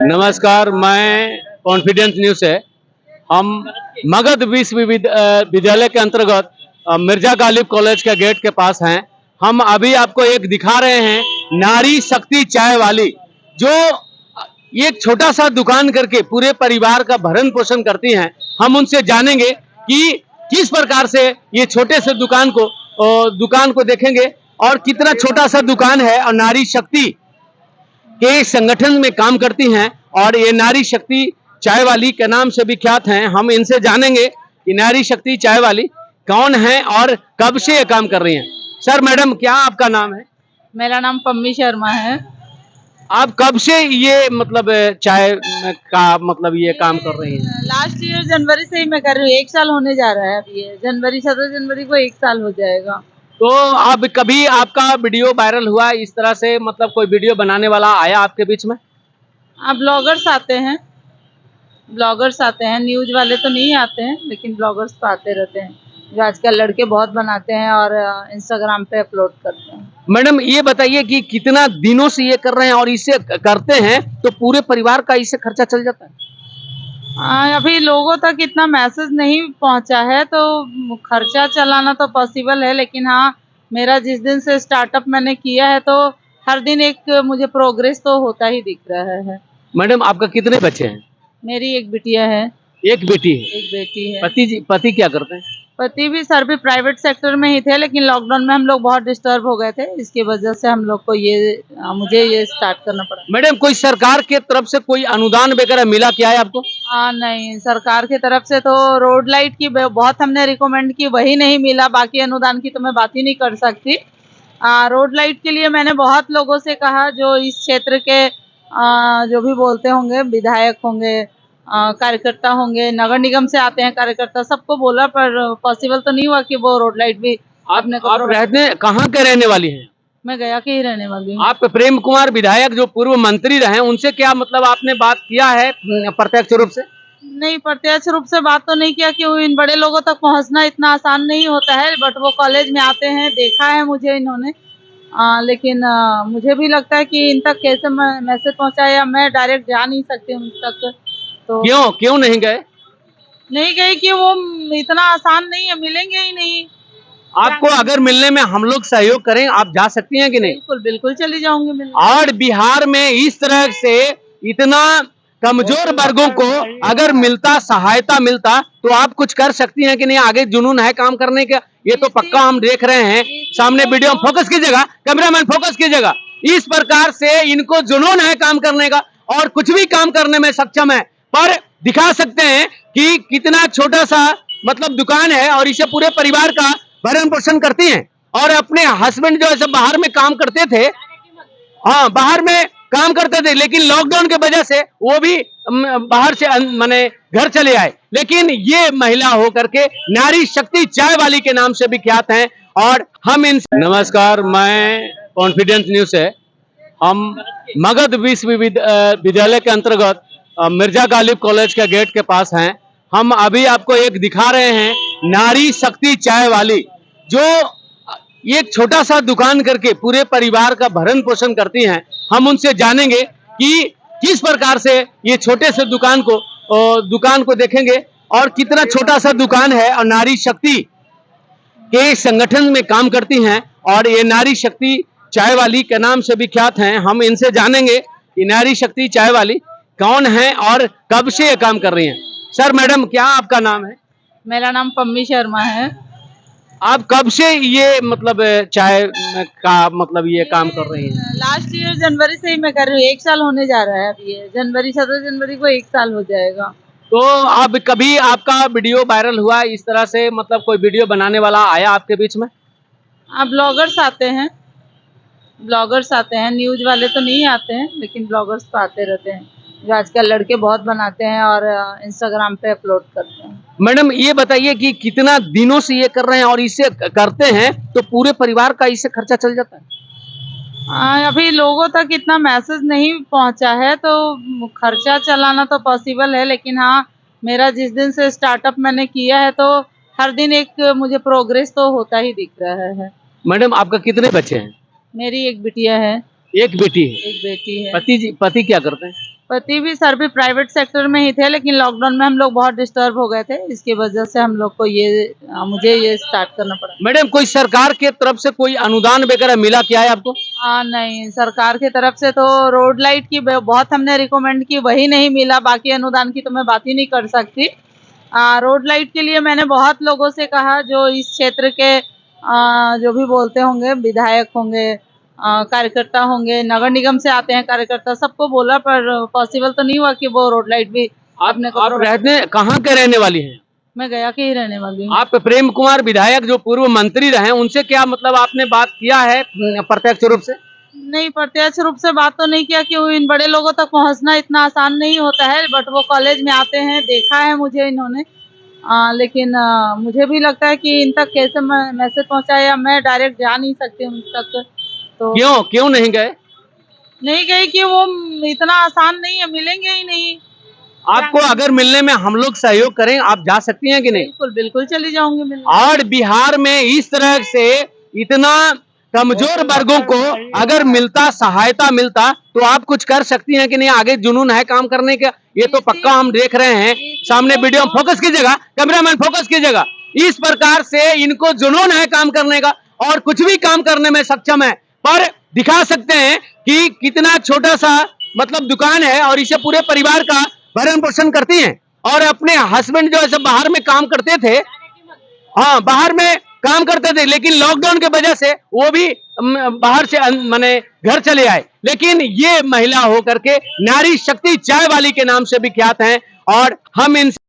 नमस्कार, मैं confidence news से हम मगध विश्वविद्यालय के अंतर्गत मिर्जा गालिब कॉलेज के गेट के पास हैं। हम अभी आपको एक दिखा रहे हैं नारी शक्ति चाय वाली, जो एक छोटा सा दुकान करके पूरे परिवार का भरण पोषण करती हैं। हम उनसे जानेंगे कि किस प्रकार से ये छोटे से दुकान को देखेंगे और कितना छोटा सा दुकान है और नारी शक्ति के संगठन में काम करती हैं और ये नारी शक्ति चाय वाली के नाम से विख्यात हैं। हम इनसे जानेंगे कि नारी शक्ति चाय वाली कौन है और कब से ये काम कर रही हैं। सर, मैडम, क्या आपका नाम है? मेरा नाम पम्मी शर्मा है। आप कब से ये चाय का ये काम कर रही हैं? लास्ट ईयर जनवरी से ही मैं कर रही हूँ। 1 साल होने जा रहा है अभी। जनवरी 17 जनवरी को 1 साल हो जाएगा। तो अब कभी आपका वीडियो वायरल हुआ इस तरह से, कोई वीडियो बनाने वाला आया आपके बीच में? ब्लॉगर्स आते हैं, न्यूज वाले तो नहीं आते हैं, लेकिन ब्लॉगर्स तो आते रहते हैं, जो आजकल लड़के बहुत बनाते हैं और इंस्टाग्राम पे अपलोड करते हैं। मैडम, ये बताइए कि कितना दिनों से ये कर रहे हैं और इसे करते हैं तो पूरे परिवार का इससे खर्चा चल जाता है? अभी लोगों तक इतना मैसेज नहीं पहुंचा है, तो खर्चा चलाना तो पॉसिबल है, लेकिन हाँ, मेरा जिस दिन से स्टार्टअप मैंने किया है तो हर दिन एक मुझे प्रोग्रेस तो होता ही दिख रहा है। मैडम, आपका कितने बच्चे हैं? मेरी एक बिटिया है। एक बेटी है? एक बेटी है। पति क्या करते हैं? पति भी सर भी प्राइवेट सेक्टर में ही थे, लेकिन लॉकडाउन में हम लोग बहुत डिस्टर्ब हो गए थे, इसकी वजह से हम लोग को मुझे ये स्टार्ट करना पड़ा। मैडम, कोई सरकार के तरफ से कोई अनुदान वगैरह मिला क्या है आपको? नहीं, सरकार की तरफ से तो रोड लाइट की बहुत हमने रिकमेंड की, वही नहीं मिला। बाकी अनुदान की तो मैं बात ही नहीं कर सकती। रोड लाइट के लिए मैंने बहुत लोगों से कहा, जो इस क्षेत्र के जो भी बोलते होंगे, विधायक होंगे, कार्यकर्ता होंगे, नगर निगम से आते हैं कार्यकर्ता, सबको बोला, पर पॉसिबल तो नहीं हुआ कि वो रोड लाइट भी अपने को। आप रहते कहाँ के रहने वाली हैं? मैं गया के ही रहने वाली हूँ। आप प्रेम कुमार विधायक जो पूर्व मंत्री रहे, उनसे क्या आपने बात किया है प्रत्यक्ष रूप से? नहीं, प्रत्यक्ष रूप से बात तो नहीं किया, क्यों इन बड़े लोगों तक पहुंचना इतना आसान नहीं होता है, बट वो कॉलेज में आते हैं, देखा है मुझे इन्होंने। लेकिन मुझे भी लगता है कि इन तक कैसे मैसेज पहुंचाए, या मैं डायरेक्ट जा नहीं सकती उन तक। तो क्यों नहीं गए कि वो इतना आसान नहीं है, मिलेंगे ही नहीं। आपको अगर मिलने में हम लोग सहयोग करें, आप जा सकती हैं कि नहीं? बिल्कुल चली जाऊंगी मिलने। और बिहार में इस तरह से इतना कमजोर वर्गों को अगर सहायता मिलता तो आप कुछ कर सकती हैं कि नहीं? आगे जुनून है काम करने का, ये तो पक्का हम देख रहे हैं। सामने वीडियो में फोकस कीजिएगा, कैमरामैन फोकस कीजिएगा। इस प्रकार से इनको जुनून है काम करने का और कुछ भी काम करने में सक्षम है, पर दिखा सकते हैं कि कितना छोटा सा दुकान है और इसे पूरे परिवार का भरण पोषण करती हैं। और अपने हस्बैंड जो है बाहर में काम करते थे, बाहर में काम करते थे, लेकिन लॉकडाउन की वजह से वो भी बाहर से घर चले आए, लेकिन ये महिला होकर के नारी शक्ति चाय वाली के नाम से विख्यात हैं। और हम नमस्कार, मैं कॉन्फिडेंस न्यूज से हम मगध विश्वविद्यालय के अंतर्गत मिर्जा गालिब कॉलेज के गेट के पास हैं। हम अभी आपको एक दिखा रहे हैं नारी शक्ति चाय वाली, जो एक छोटा सा दुकान करके पूरे परिवार का भरण पोषण करती हैं। हम उनसे जानेंगे कि किस प्रकार से ये छोटे से दुकान को देखेंगे और कितना छोटा सा दुकान है और नारी शक्ति के संगठन में काम करती हैं और ये नारी शक्ति चाय वाली के नाम से विख्यात हैं। हम इनसे जानेंगे कि नारी शक्ति चाय वाली कौन है और कब से ये काम कर रही हैं। सर, मैडम, क्या आपका नाम है? मेरा नाम पम्मी शर्मा है। आप कब से ये चाय का ये काम कर रही हैं? लास्ट ईयर जनवरी से ही मैं कर रही हूँ। 1 साल होने जा रहा है अभी। जनवरी 17 जनवरी को 1 साल हो जाएगा। तो अब कभी आपका वीडियो वायरल हुआ इस तरह से, कोई वीडियो बनाने वाला आया आपके बीच में? ब्लॉगर्स आते हैं, न्यूज वाले तो नहीं आते हैं, लेकिन ब्लॉगर्स तो आते रहते हैं, जो आजकल लड़के बहुत बनाते हैं और इंस्टाग्राम पे अपलोड करते हैं। मैडम, ये बताइए कि कितना दिनों से ये कर रहे हैं और इसे करते हैं तो पूरे परिवार का इससे खर्चा चल जाता है? अभी लोगों तक इतना मैसेज नहीं पहुंचा है, तो खर्चा चलाना तो पॉसिबल है, लेकिन हाँ, मेरा जिस दिन से स्टार्टअप मैंने किया है तो हर दिन एक मुझे प्रोग्रेस तो होता ही दिख रहा है। मैडम, आपका कितने बच्चे हैं? मेरी एक बिटिया है। एक बेटी है? एक बेटी है। पति क्या करते हैं? पति भी सर भी प्राइवेट सेक्टर में ही थे, लेकिन लॉकडाउन में हम लोग बहुत डिस्टर्ब हो गए थे, इसकी वजह से हम लोग को मुझे ये स्टार्ट करना पड़ा। मैडम कोई सरकार के तरफ से कोई अनुदान वगैरह मिला क्या है आपको? नहीं, सरकार की तरफ से तो रोड लाइट की बहुत हमने रिकमेंड की, वही नहीं मिला। बाकी अनुदान की तो मैं बात ही नहीं कर सकती। रोड लाइट के लिए मैंने बहुत लोगों से कहा, जो इस क्षेत्र के जो भी बोलते होंगे, विधायक होंगे, कार्यकर्ता होंगे, नगर निगम से आते हैं कार्यकर्ता, सबको बोला, पर पॉसिबल तो नहीं हुआ कि वो रोड लाइट भी अपने को। आप रहते कहाँ के रहने वाली हैं? मैं गया के ही रहने वाली हूँ। आप प्रेम कुमार विधायक जो पूर्व मंत्री रहे, उनसे क्या मतलब आपने बात किया है प्रत्यक्ष रूप से? नहीं, प्रत्यक्ष रूप से बात तो नहीं किया, क्यों इन बड़े लोगों तक पहुंचना इतना आसान नहीं होता है, बट वो कॉलेज में आते हैं, देखा है मुझे इन्होंने। लेकिन मुझे भी लगता है कि इन तक कैसे मैसेज पहुंचाए, या मैं डायरेक्ट जा नहीं सकती उन तक। तो क्यों नहीं गए? नहीं गई कि वो इतना आसान नहीं है, मिलेंगे ही नहीं। आपको अगर मिलने में हम लोग सहयोग करें, आप जा सकती हैं कि नहीं? बिल्कुल बिल्कुल चली जाऊंगी मिलने। और बिहार में इस तरह से इतना कमजोर वर्गों को अगर सहायता मिलता, तो आप कुछ कर सकती हैं कि नहीं? आगे जुनून है काम करने का, ये तो पक्का हम देख रहे हैं। सामने वीडियो में फोकस कीजिएगा, कैमरामैन फोकस कीजिएगा। इस प्रकार से इनको जुनून है काम करने का, और कुछ भी काम करने में सक्षम है। पर दिखा सकते हैं कि कितना छोटा सा मतलब दुकान है, और इसे पूरे परिवार का भरण पोषण करती हैं। और अपने हस्बैंड जो है सब बाहर में काम करते थे, हाँ बाहर में काम करते थे, लेकिन लॉकडाउन की वजह से वो भी बाहर से माने घर चले आए। लेकिन ये महिला होकर के नारी शक्ति चाय वाली के नाम से विख्यात हैं, और हम इन